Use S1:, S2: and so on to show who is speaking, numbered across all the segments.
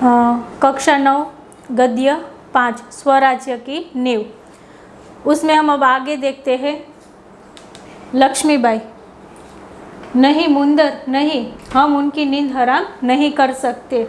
S1: कक्षा 9 गद्य 5 स्वराज्य की नींव। उसमें हम अब आगे देखते हैं। लक्ष्मीबाई, नहीं मुंदर नहीं, हम उनकी नींद हराम नहीं कर सकते।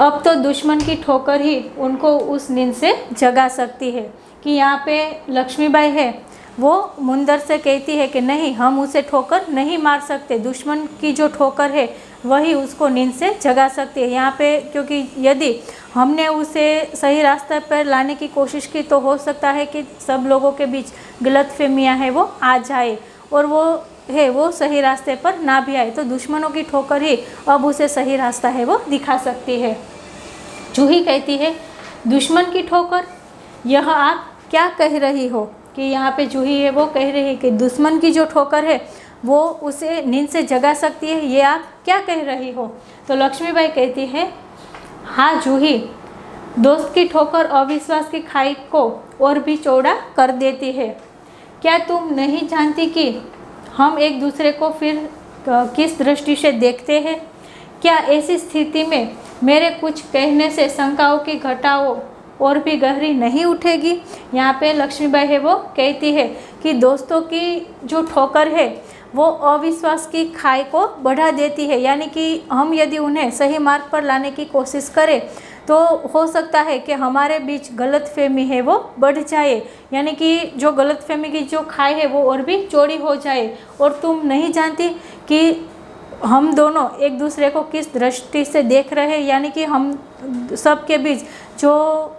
S1: अब तो दुश्मन की ठोकर ही उनको उस नींद से जगा सकती है। कि यहाँ पे लक्ष्मीबाई है, वो मुंदर से कहती है कि नहीं, हम उसे ठोकर नहीं मार सकते, दुश्मन की जो ठोकर है वही उसको नींद से जगा सकती है। यहाँ पे क्योंकि यदि हमने उसे सही रास्ते पर लाने की कोशिश की तो हो सकता है कि सब लोगों के बीच गलतफहमियां है वो आ जाए और वो सही रास्ते पर ना भी आए, तो दुश्मनों की ठोकर ही अब उसे सही रास्ता है वो दिखा सकती है। जूही कहती है, दुश्मन की ठोकर, यह आप क्या कह रही हो? कि यहाँ पे जूही है वो कह रही है कि दुश्मन की जो ठोकर है वो उसे नींद से जगा सकती है, ये आप क्या कह रही हो? तो लक्ष्मीबाई कहती है, हाँ जूही, दोस्त की ठोकर अविश्वास की खाई को और भी चौड़ा कर देती है। क्या तुम नहीं जानती कि हम एक दूसरे को फिर किस दृष्टि से देखते हैं? क्या ऐसी स्थिति में मेरे कुछ कहने से शंकाओं की घटाओं और भी गहरी नहीं उठेगी? यहाँ पे लक्ष्मीबाई है वो कहती है कि दोस्तों की जो ठोकर है वो अविश्वास की खाई को बढ़ा देती है, यानी कि हम यदि उन्हें सही मार्ग पर लाने की कोशिश करें तो हो सकता है कि हमारे बीच गलतफहमी है वो बढ़ जाए, यानी कि जो गलतफहमी की जो खाई है वो और भी चौड़ी हो जाए। और तुम नहीं जानती कि हम दोनों एक दूसरे को किस दृष्टि से देख रहे हैं, यानी कि हम सबके बीच जो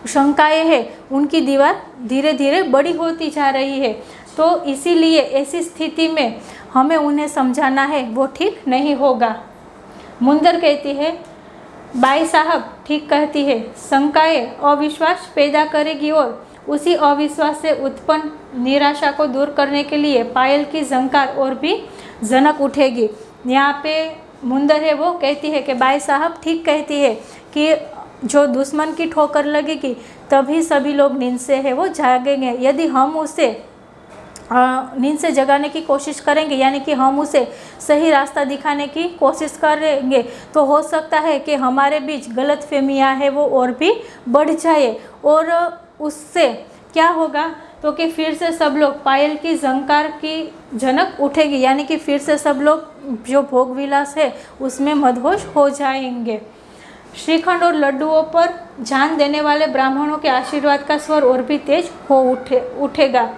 S1: शंकाएं हैं उनकी दीवार धीरे धीरे बड़ी होती जा रही है। तो इसीलिए ऐसी स्थिति में हमें उन्हें समझाना है वो ठीक नहीं होगा। मुंदर कहती है, बाई साहब ठीक कहती है, शंकाएं अविश्वास पैदा करेगी और उसी अविश्वास से उत्पन्न निराशा को दूर करने के लिए पायल की झंकार और भी जनक उठेगी। यहाँ पे मुंदर है वो कहती है कि बाई साहब ठीक कहती है कि जो दुश्मन की ठोकर लगेगी तभी सभी लोग नींद से है वो जागेंगे। यदि हम उसे नींद से जगाने की कोशिश करेंगे, यानी कि हम उसे सही रास्ता दिखाने की कोशिश करेंगे, तो हो सकता है कि हमारे बीच गलतफहमियां है वो और भी बढ़ जाए। और उससे क्या होगा तो कि फिर से सब लोग पायल की झंकार की जनक उठेगी, यानी कि फिर से सब लोग जो भोग विलास है उसमें मदहोश हो जाएंगे। श्रीखंड और लड्डुओं पर जान देने वाले ब्राह्मणों के आशीर्वाद का स्वर और भी तेज हो उठेगा।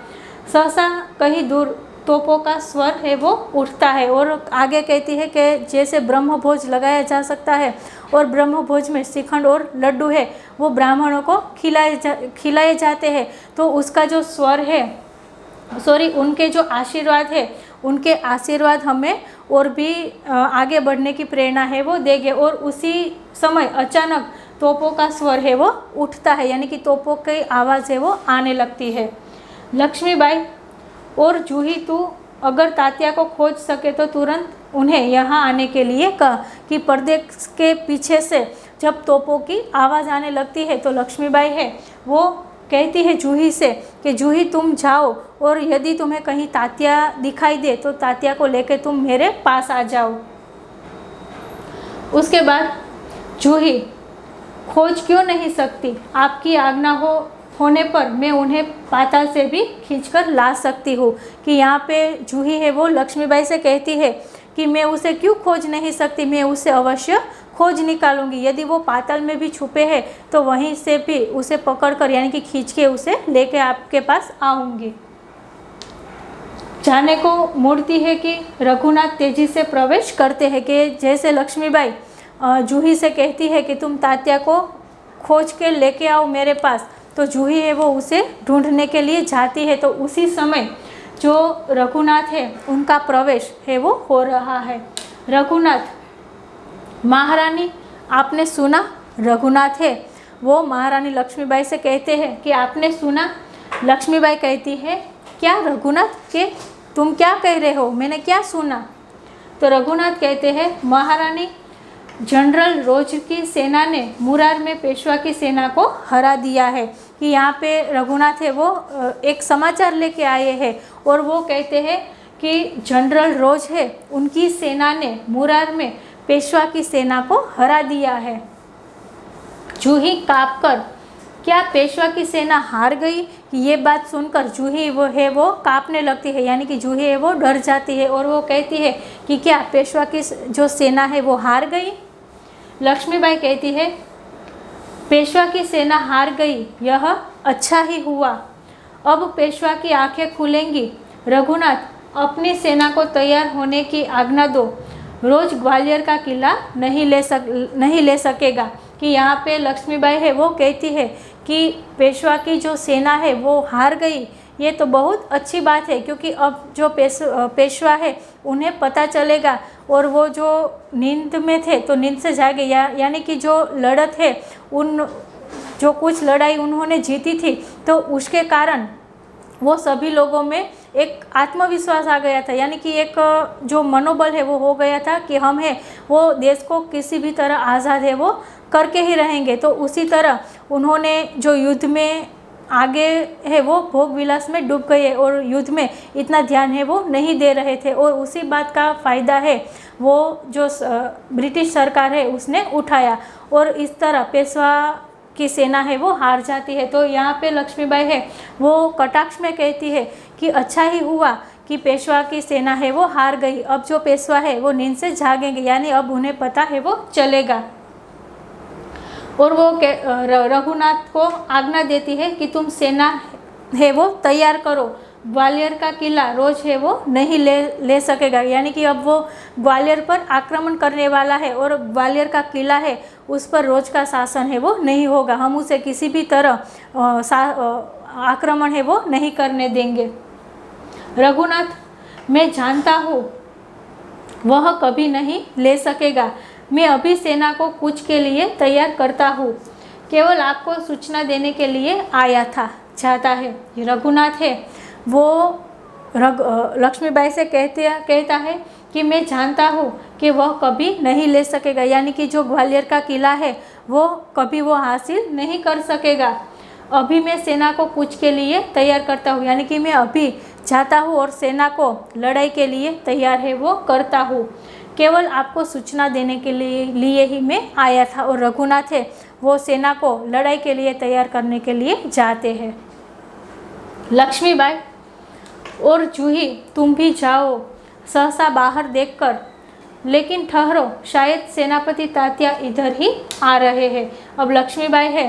S1: सहसा कहीं दूर तोपों का स्वर है वो उठता है। और आगे कहती है कि जैसे ब्रह्मभोज लगाया जा सकता है और ब्रह्मभोज में श्रीखंड और लड्डू है वो ब्राह्मणों को खिलाए जाते हैं, तो उसका जो स्वर है उनके जो आशीर्वाद है, उनके आशीर्वाद हमें और भी आगे बढ़ने की प्रेरणा है वो देंगे। और उसी समय अचानक तोपों का स्वर है वो उठता है, यानी कि तोपों की आवाज़ है वो आने लगती है। लक्ष्मीबाई, और जूही तू अगर तात्या को खोज सके तो तुरंत उन्हें यहाँ आने के लिए कह। कि पर्दे के पीछे से जब तोपों की आवाज़ आने लगती है तो लक्ष्मीबाई है वो कहती है जूही से कि जूही तुम जाओ और यदि तुम्हें कहीं तात्या दिखाई दे तो तात्या को लेकर तुम मेरे पास आ जाओ। उसके बाद जूही, खोज क्यों नहीं सकती? आपकी आज्ञा होने पर मैं उन्हें पाताल से भी खींचकर ला सकती हूँ। कि यहाँ पे जूही है वो लक्ष्मीबाई से कहती है कि मैं उसे क्यों खोज नहीं सकती, मैं उसे अवश्य खोज निकालूंगी। यदि वो पाताल में भी छुपे हैं तो वहीं से भी उसे पकड़कर, यानी कि खींच के उसे लेके आपके पास आऊँगी। जाने को मुड़ती है कि रघुनाथ तेजी से प्रवेश करते हैं। कि जैसे लक्ष्मीबाई जूही से कहती है कि तुम तात्या को खोज के लेके आओ मेरे पास, तो जूही है वो उसे ढूंढने के लिए जाती है। तो उसी समय जो रघुनाथ है उनका प्रवेश है वो हो रहा है। रघुनाथ, महारानी आपने सुना? रघुनाथ है वो महारानी लक्ष्मीबाई से कहते हैं कि आपने सुना? लक्ष्मीबाई कहती है, क्या रघुनाथ के तुम क्या कह रहे हो, मैंने क्या सुना? तो रघुनाथ कहते हैं, महारानी जनरल रोज की सेना ने मुरार में पेशवा की सेना को हरा दिया है। कि यहाँ पे रघुनाथ है वो एक समाचार लेके आए हैं और वो कहते हैं कि जनरल रोज है उनकी सेना ने मुरार में पेशवा की सेना को हरा दिया है। जूही कांपकर, क्या पेशवा की सेना हार गई? ये बात सुनकर जूही वो कांपने लगती है, यानी कि जूही है वो डर जाती है और वो कहती है कि क्या पेशवा की जो सेना है वो हार गई? लक्ष्मीबाई कहती है, पेशवा की सेना हार गई, यह अच्छा ही हुआ। अब पेशवा की आंखें खुलेंगी। रघुनाथ, अपनी सेना को तैयार होने की आज्ञा दो। रोज ग्वालियर का किला नहीं ले सकेगा। कि यहाँ पे लक्ष्मीबाई है वो कहती है कि पेशवा की जो सेना है वो हार गई, ये तो बहुत अच्छी बात है, क्योंकि अब जो पेशवा है उन्हें पता चलेगा और वो जो नींद में थे तो नींद से जागे, यानी कि जो लड़त है जो कुछ लड़ाई उन्होंने जीती थी तो उसके कारण वो सभी लोगों में एक आत्मविश्वास आ गया था, यानी कि एक जो मनोबल है वो हो गया था कि हम हैं वो देश को किसी भी तरह आज़ाद है वो करके ही रहेंगे। तो उसी तरह उन्होंने जो युद्ध में आगे है वो भोग विलास में डूब गए और युद्ध में इतना ध्यान है वो नहीं दे रहे थे, और उसी बात का फ़ायदा है वो जो ब्रिटिश सरकार है उसने उठाया और इस तरह पेशवा की सेना है वो हार जाती है। तो यहाँ पे लक्ष्मीबाई है वो कटाक्ष में कहती है कि अच्छा ही हुआ कि पेशवा की सेना है वो हार गई, अब जो पेशवा है वो नींद से जागेंगे, यानी अब उन्हें पता है वो चलेगा। और वो रघुनाथ को आज्ञा देती है कि तुम सेना है वो तैयार करो, ग्वालियर का किला रोज है वो नहीं ले सकेगा, यानी कि अब वो ग्वालियर पर आक्रमण करने वाला है और ग्वालियर का किला है उस पर रोज का शासन है वो नहीं होगा, हम उसे किसी भी तरह आक्रमण है वो नहीं करने देंगे। रघुनाथ, मैं जानता हूँ वह कभी नहीं ले सकेगा, मैं अभी सेना को कूच के लिए तैयार करता हूँ, केवल आपको सूचना देने के लिए आया था। चाहता है रघुनाथ है वो लक्ष्मीबाई से कहता है कि मैं जानता हूँ कि वह कभी नहीं ले सकेगा, यानी कि जो ग्वालियर का किला है वो कभी वो हासिल नहीं कर सकेगा। अभी मैं सेना को कूच के लिए तैयार करता हूँ, यानी कि मैं अभी जाता हूँ और सेना को लड़ाई के लिए तैयार है वो करता हूँ, केवल आपको सूचना देने के लिए ही मैं आया था। और रघुनाथ है वो सेना को लड़ाई के लिए तैयार करने के लिए जाते हैं। लक्ष्मीबाई और जूही, तुम भी जाओ सहसा बाहर देखकर, लेकिन ठहरो, शायद सेनापति तात्या इधर ही आ रहे हैं। अब लक्ष्मीबाई है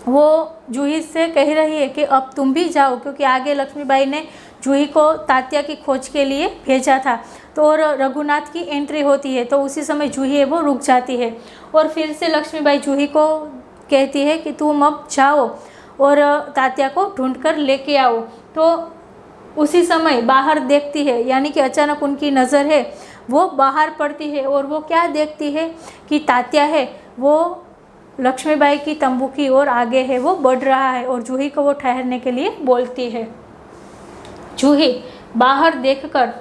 S1: वो जूही से कह रही है कि अब तुम भी जाओ, क्योंकि आगे लक्ष्मीबाई ने जूही को तात्या की खोज के लिए भेजा था। तो और रघुनाथ की एंट्री होती है तो उसी समय जूही है वो रुक जाती है और फिर से लक्ष्मीबाई जूही को कहती है कि तुम अब जाओ और तात्या को ढूंढ कर लेके आओ। तो उसी समय बाहर देखती है, यानी कि अचानक उनकी नज़र है वो बाहर पड़ती है और वो क्या देखती है कि तात्या है वो लक्ष्मीबाई की तंबू की ओर आगे है वो बढ़ रहा है और जूही को वो ठहरने के लिए बोलती है। जूही बाहर देखकर,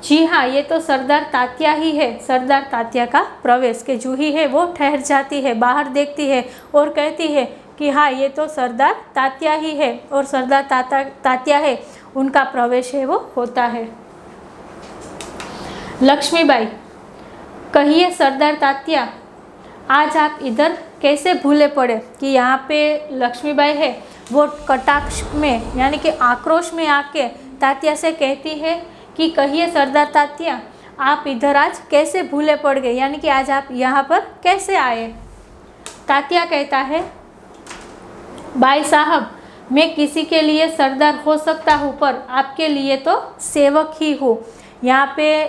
S1: जी हाँ ये तो सरदार तात्या ही है। सरदार तात्या का प्रवेश के जूही है वो ठहर जाती है, बाहर देखती है और कहती है कि हाँ ये तो सरदार तात्या ही है, और सरदार तात्या है उनका प्रवेश है वो होता है। लक्ष्मीबाई, कहिए सरदार तात्या, आज आप इधर कैसे भूले पड़े? कि यहाँ पे लक्ष्मीबाई है वो कटाक्ष में यानी कि आक्रोश में आके तात्या से कहती है कि कहिए सरदार तात्या, आप इधर आज कैसे भूले पड़ गए, यानी कि आज आप यहाँ पर कैसे आए? तात्या कहता है, भाई साहब मैं किसी के लिए सरदार हो सकता हूँ पर आपके लिए तो सेवक ही हूँ। यहाँ पे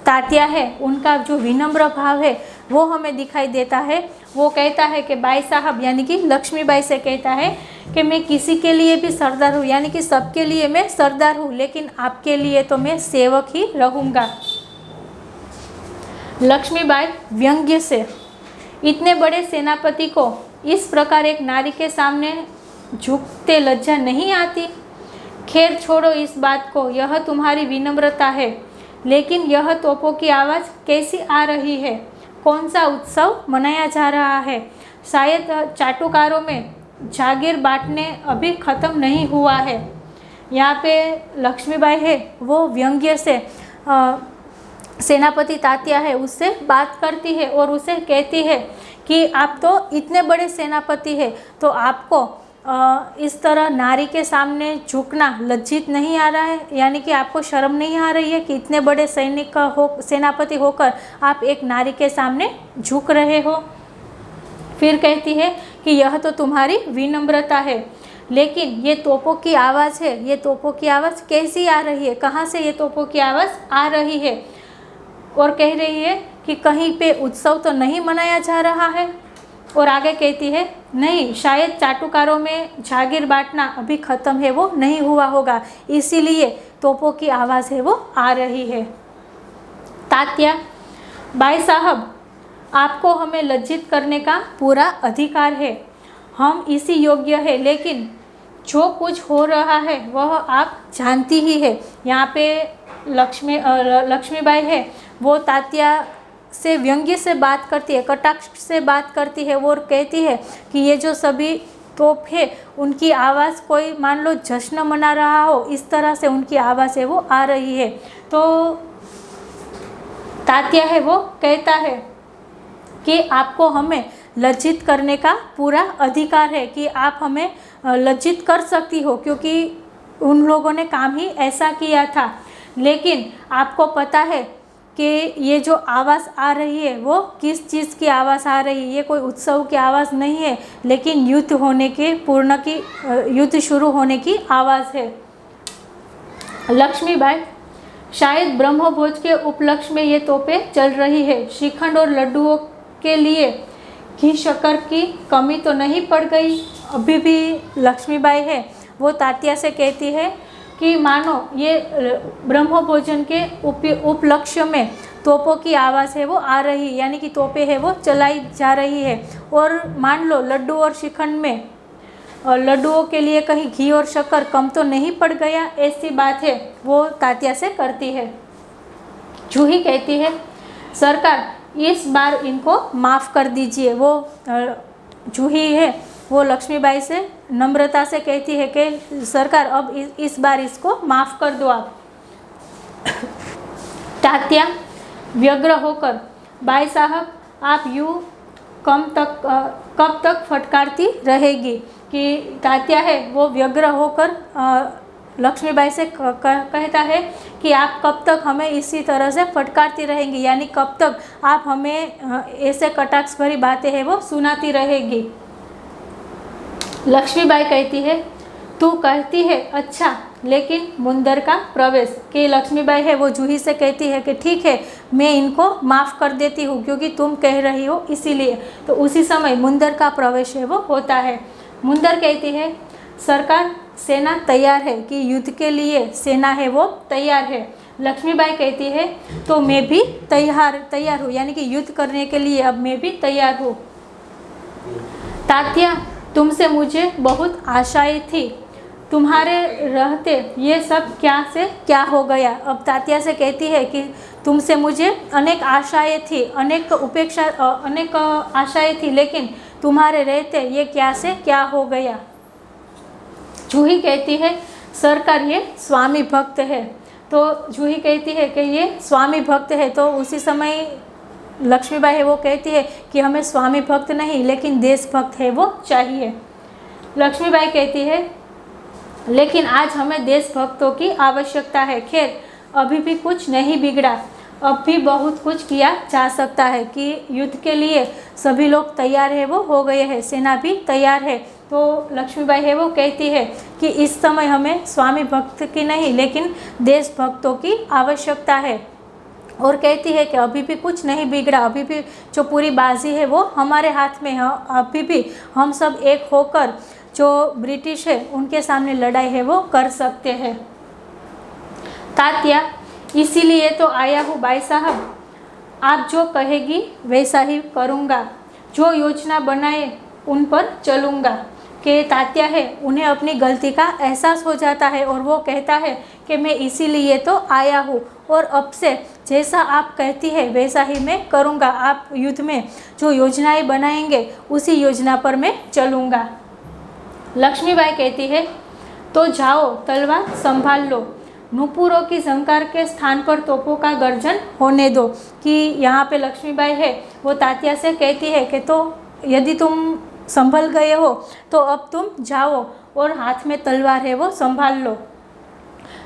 S1: तात्या है उनका जो विनम्र भाव है वो हमें दिखाई देता है। वो कहता है कि भाई साहब, यानी कि लक्ष्मीबाई से कहता है कि मैं किसी के लिए भी सरदार हूँ, यानी कि सबके लिए मैं सरदार हूँ, लेकिन आपके लिए तो मैं सेवक ही रहूँगा। लक्ष्मीबाई व्यंग्य से, इतने बड़े सेनापति को इस प्रकार एक नारी के सामने झुकते लज्जा नहीं आती? खैर छोड़ो इस बात को, यह तुम्हारी विनम्रता है, लेकिन यह तोपों की आवाज़ कैसी आ रही है? कौन सा उत्सव मनाया जा रहा है? शायद चाटुकारों में जागीर बांटने अभी ख़त्म नहीं हुआ है। यहाँ पे लक्ष्मीबाई है वो व्यंग्य से सेनापति तात्या है उससे बात करती है और उसे कहती है कि आप तो इतने बड़े सेनापति है, तो आपको इस तरह नारी के सामने झुकना लज्जित नहीं आ रहा है, यानी कि आपको शर्म नहीं आ रही है कि इतने बड़े सैनिक सेनापति होकर आप एक नारी के सामने झुक रहे हो। फिर कहती है कि यह तो तुम्हारी विनम्रता है, लेकिन ये तोपों की आवाज़ है, ये तोपों की आवाज़ कैसी आ रही है, कहाँ से ये तोपों की आवाज़ आ रही है। और कह रही है कि कहीं पे उत्सव तो नहीं मनाया जा रहा है। और आगे कहती है नहीं, शायद चाटुकारों में जागीर बांटना अभी ख़त्म है, वो नहीं हुआ होगा, इसीलिए तोपों की आवाज़ है वो आ रही है। तात्या, भाई साहब, आपको हमें लज्जित करने का पूरा अधिकार है, हम इसी योग्य है, लेकिन जो कुछ हो रहा है वह आप जानती ही है। यहाँ पे लक्ष्मीबाई है वो तात्या से व्यंग्य से बात करती है, कटाक्ष से बात करती है, वो कहती है कि ये जो सभी तोप है उनकी आवाज़ कोई मान लो जश्न मना रहा हो, इस तरह से उनकी आवाज़ है वो आ रही है। तो तात्या है वो कहता है कि आपको हमें लज्जित करने का पूरा अधिकार है, कि आप हमें लज्जित कर सकती हो, क्योंकि उन लोगों ने काम ही ऐसा किया था। लेकिन आपको पता है कि ये जो आवाज़ आ रही है वो किस चीज़ की आवाज़ आ रही है, ये कोई उत्सव की आवाज़ नहीं है, लेकिन युद्ध होने के युद्ध शुरू होने की आवाज़ है। लक्ष्मीबाई, शायद ब्रह्मभोज के उपलक्ष्य में ये तोपें चल रही है, श्रीखंड और लड्डुओं के लिए घी शक्कर की कमी तो नहीं पड़ गई। अभी भी लक्ष्मीबाई है वो तात्या से कहती है कि मानो ये ब्रह्मभोजन के उपलक्ष्य में तोपों की आवाज़ है वो आ रही, यानी कि तोपें है वो चलाई जा रही है, और मान लो लड्डू और श्रीखंड में लड्डुओं के लिए कहीं घी और शक्कर कम तो नहीं पड़ गया, ऐसी बात है वो तात्या से करती है। जूही कहती है सरकार इस बार इनको माफ़ कर दीजिए। वो जूही है वो लक्ष्मीबाई से नम्रता से कहती है कि सरकार अब इस बार इसको माफ़ कर दो आप। तात्या व्यग्र होकर, बाई साहब आप यूँ कब तक फटकारती रहेगी, कि तात्या है वो व्यग्र होकर लक्ष्मीबाई से कहता है कि आप कब तक हमें इसी तरह से फटकारती रहेंगी, यानी कब तक आप हमें ऐसे कटाक्ष भरी बातें हैं वो सुनाती रहेगी। लक्ष्मीबाई कहती है तू कहती है अच्छा, लेकिन मुंदर का प्रवेश, कि लक्ष्मीबाई है वो जूही से कहती है कि ठीक है मैं इनको माफ़ कर देती हूँ क्योंकि तुम कह रही हो इसीलिए। तो उसी समय मुंदर का प्रवेश है वो होता है। मुंदर कहती है सरकार सेना तैयार है, कि युद्ध के लिए सेना है वो तैयार है। लक्ष्मीबाई कहती है तो मैं भी तैयार हूँ, यानी कि युद्ध करने के लिए अब मैं भी तैयार हूँ। तात्या तुमसे मुझे बहुत आशाएं थी, तुम्हारे रहते ये सब क्या से क्या हो गया। अब तात्या से कहती है कि तुमसे मुझे अनेक आशाएं थी, अनेक आशाएं थी, लेकिन तुम्हारे रहते ये क्या से क्या हो गया। जूही कहती है सरकार ये स्वामी भक्त है। तो जूही कहती है कि ये स्वामी भक्त है। तो उसी समय लक्ष्मीबाई है वो कहती है कि हमें स्वामी भक्त नहीं लेकिन देशभक्त है वो चाहिए। लक्ष्मीबाई कहती है लेकिन आज हमें देशभक्तों की आवश्यकता है। खैर अभी भी कुछ नहीं बिगड़ा, अब भी बहुत कुछ किया जा सकता है, कि युद्ध के लिए सभी लोग तैयार है वो हो गए हैं, सेना भी तैयार है। तो लक्ष्मीबाई है वो कहती है कि इस समय हमें स्वामी भक्त की नहीं लेकिन देशभक्तों की आवश्यकता है, और कहती है कि अभी भी कुछ नहीं बिगड़ा, अभी भी जो पूरी बाजी है वो हमारे हाथ में है, अभी भी हम सब एक होकर जो ब्रिटिश है उनके सामने लड़ाई है वो कर सकते हैं। तात्या इसीलिए तो आया हूँ बाई साहब, आप जो कहेगी वैसा ही करूँगा, जो योजना बनाए उन पर चलूँगा। कि तात्या है उन्हें अपनी गलती का एहसास हो जाता है और वो कहता है कि मैं इसीलिए तो आया हूँ, और अब से जैसा आप कहती है वैसा ही मैं करूँगा, आप युद्ध में जो योजनाएं बनाएंगे उसी योजना पर मैं चलूँगा। लक्ष्मीबाई कहती है तो जाओ तलवार संभाल लो। नूपुरों की झंकार के स्थान पर तोपों का गर्जन होने दो। कि यहाँ पे लक्ष्मीबाई है वो तात्या से कहती है कि तो यदि तुम संभल गए हो तो अब तुम जाओ और हाथ में तलवार है वो संभाल लो।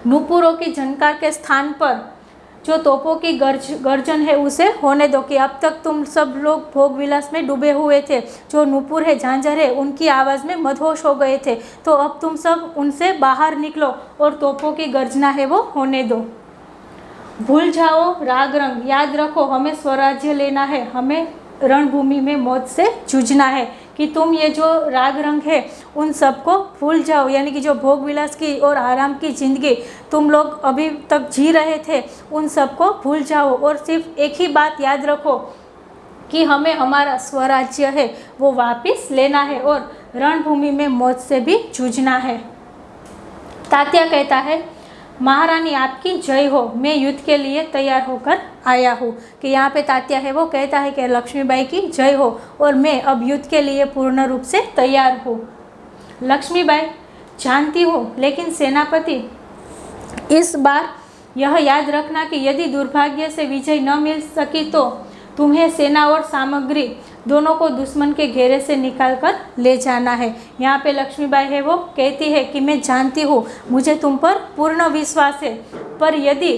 S1: नूपुरों की झंकार के स्थान पर जो तोपों की गर्जन है उसे होने दो। कि अब तक तुम सब लोग भोग विलास में डूबे हुए थे, जो नूपुर है, झांझर है, उनकी आवाज़ में मदहोश हो गए थे, तो अब तुम सब उनसे बाहर निकलो और तोपों की गर्जना है वो होने दो। भूल जाओ राग रंग, याद रखो हमें स्वराज्य लेना है, हमें रणभूमि में मौत से जूझना है। कि तुम ये जो राग रंग है उन सबको भूल जाओ, यानी कि जो भोग विलास की और आराम की ज़िंदगी तुम लोग अभी तक जी रहे थे उन सबको भूल जाओ और सिर्फ एक ही बात याद रखो कि हमें हमारा स्वराज्य है वो वापस लेना है और रणभूमि में मौत से भी जूझना है। तात्या कहता है, महारानी आपकी जय हो, मैं युद्ध के लिए तैयार होकर आया हूँ। कि यहाँ पे तात्या है वो कहता है कि लक्ष्मीबाई की जय हो और मैं अब युद्ध के लिए पूर्ण रूप से तैयार हूँ। लक्ष्मीबाई, जानती हूँ, लेकिन सेनापति इस बार यह याद रखना कि यदि दुर्भाग्य से विजय न मिल सकी तो तुम्हें सेना और सामग्री दोनों को दुश्मन के घेरे से निकाल कर ले जाना है। यहाँ पे लक्ष्मीबाई है वो कहती है कि मैं जानती हूँ, मुझे तुम पर पूर्ण विश्वास है, पर यदि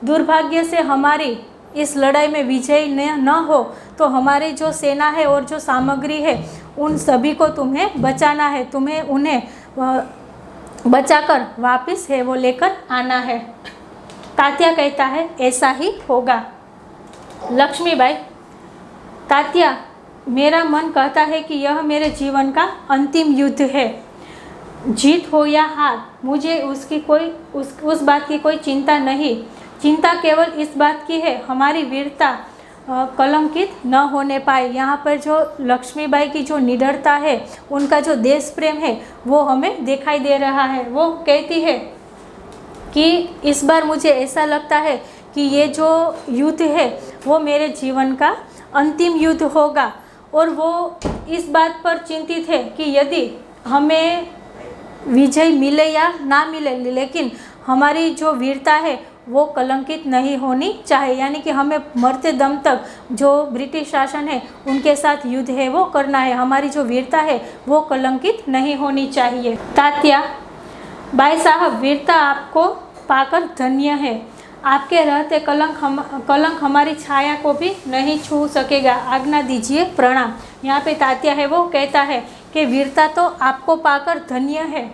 S1: दुर्भाग्य से हमारी इस लड़ाई में विजय न हो तो हमारी जो सेना है और जो सामग्री है उन सभी को तुम्हें बचाना है, तुम्हें उन्हें बचाकर वापस है वो लेकर आना है। तात्या कहता है, ऐसा ही होगा। लक्ष्मीबाई, तात्या, मेरा मन कहता है कि यह मेरे जीवन का अंतिम युद्ध है। जीत हो या हार, मुझे उस बात की कोई चिंता नहीं। चिंता केवल इस बात की है हमारी वीरता कलंकित न होने पाए। यहाँ पर जो लक्ष्मीबाई की जो निडरता है, उनका जो देश प्रेम है वो हमें दिखाई दे रहा है। वो कहती है कि इस बार मुझे ऐसा लगता है कि ये जो युद्ध है वो मेरे जीवन का अंतिम युद्ध होगा और वो इस बात पर चिंतित है कि यदि हमें विजय मिले या ना मिले, लेकिन हमारी जो वीरता है वो कलंकित नहीं होनी चाहिए। यानी कि हमें मरते दम तक जो ब्रिटिश शासन है उनके साथ युद्ध है वो करना है, हमारी जो वीरता है वो कलंकित नहीं होनी चाहिए। तात्या, भाई साहब, वीरता आपको पाकर धन्य है। आपके रहते कलंक हमारी छाया को भी नहीं छू सकेगा। आज्ञा दीजिए, प्रणाम। यहाँ पे तात्या है वो कहता है कि वीरता तो आपको पाकर धन्य है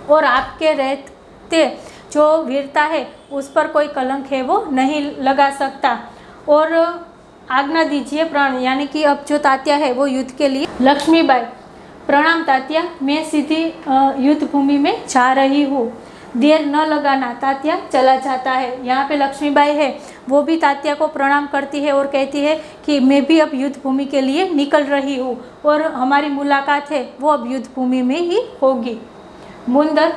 S1: और आपके रहते जो वीरता है उस पर कोई कलंक है वो नहीं लगा सकता। और आज्ञा दीजिए, प्रणाम। यानी कि अब जो तात्या है वो युद्ध के लिए। लक्ष्मीबाई, प्रणाम तात्या, मैं सीधी युद्ध भूमि में जा रही हूँ, देर न लगाना। तात्या चला जाता है। यहाँ पे लक्ष्मीबाई है वो भी तात्या को प्रणाम करती है और कहती है कि मैं भी अब युद्ध भूमि के लिए निकल रही हूँ और हमारी मुलाकात है वो अब युद्ध भूमि में ही होगी। मुंदर,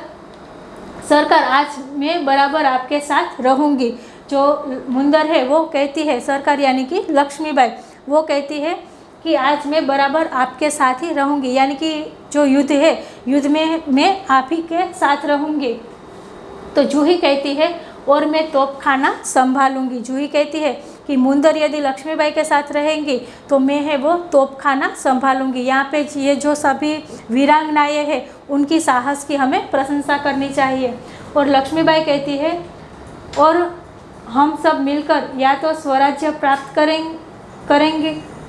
S1: सरकार, आज मैं बराबर आपके साथ रहूँगी। जो मुंदर है वो कहती है, सरकार यानी कि लक्ष्मीबाई, वो कहती है कि आज मैं बराबर आपके साथ ही रहूँगी। यानी कि जो युद्ध है, युद्ध में मैं आप ही के साथ रहूँगी। तो जूही कहती है, और मैं तोपखाना संभालूंगी। जूही कहती है कि मुंदर यदि लक्ष्मीबाई के साथ रहेंगी तो मैं है वो तोपखाना संभालूंगी। यहाँ पे ये जो सभी वीरांगनाएं हैं उनकी साहस की हमें प्रशंसा करनी चाहिए। और लक्ष्मीबाई कहती है, और हम सब मिलकर या तो स्वराज्य प्राप्त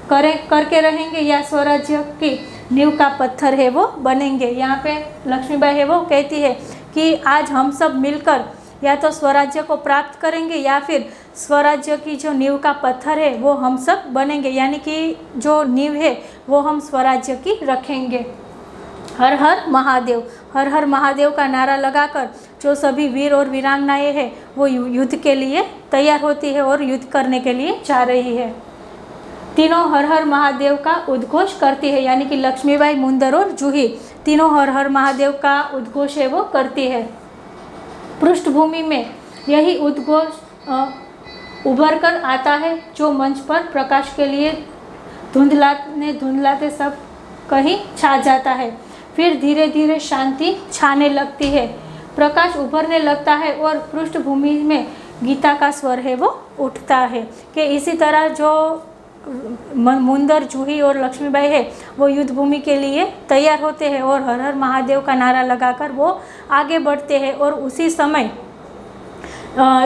S1: करके रहेंगे या स्वराज्य की नींव का पत्थर है वो बनेंगे। यहाँ पे लक्ष्मीबाई है वो कहती है कि आज हम सब मिलकर या तो स्वराज्य को प्राप्त करेंगे या फिर स्वराज्य की जो नींव का पत्थर है वो हम सब बनेंगे। यानी कि जो नींव है वो हम स्वराज्य की रखेंगे। हर हर महादेव, हर हर महादेव का नारा लगाकर जो सभी वीर और वीरांगनाएं हैं वो युद्ध के लिए तैयार होती है और युद्ध करने के लिए जा रही है। तीनों हर हर महादेव का उद्घोष करती है। यानी कि लक्ष्मीबाई, मुंदर और जूही तीनों हर हर महादेव का उद्घोष है वो करती है। पृष्ठभूमि में यही उद्घोष उभर कर आता है जो मंच पर प्रकाश के लिए धुंधलाते सब कहीं छा जाता है। फिर धीरे धीरे शांति छाने लगती है। प्रकाश उभरने लगता है और पृष्ठभूमि में गीता का स्वर है वो उठता है। कि इसी तरह जो मुंदर, जूही और लक्ष्मीबाई है वो युद्ध भूमि के लिए तैयार होते हैं और हर हर महादेव का नारा लगाकर वो आगे बढ़ते हैं। और उसी समय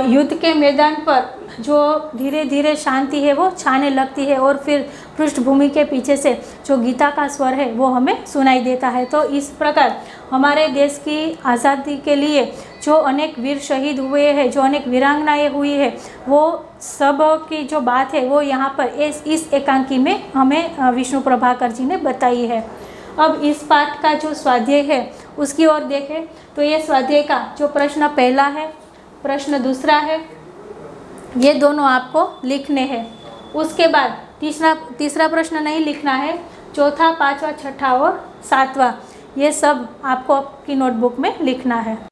S1: युद्ध के मैदान पर जो धीरे धीरे शांति है वो छाने लगती है और फिर पृष्ठभूमि के पीछे से जो गीता का स्वर है वो हमें सुनाई देता है। तो इस प्रकार हमारे देश की आज़ादी के लिए जो अनेक वीर शहीद हुए हैं, जो अनेक वीरांगनाएं हुई है, वो सब की जो बात है वो यहाँ पर इस एकांकी में हमें विष्णु प्रभाकर जी ने बताई है। अब इस पाठ का जो स्वाध्याय है उसकी ओर देखें तो ये स्वाध्याय का जो प्रश्न पहला है, प्रश्न दूसरा है, ये दोनों आपको लिखने हैं। उसके बाद तीसरा प्रश्न नहीं लिखना है, चौथा, पांचवा, छठा और सातवां ये सब आपको आपकी नोटबुक में लिखना है।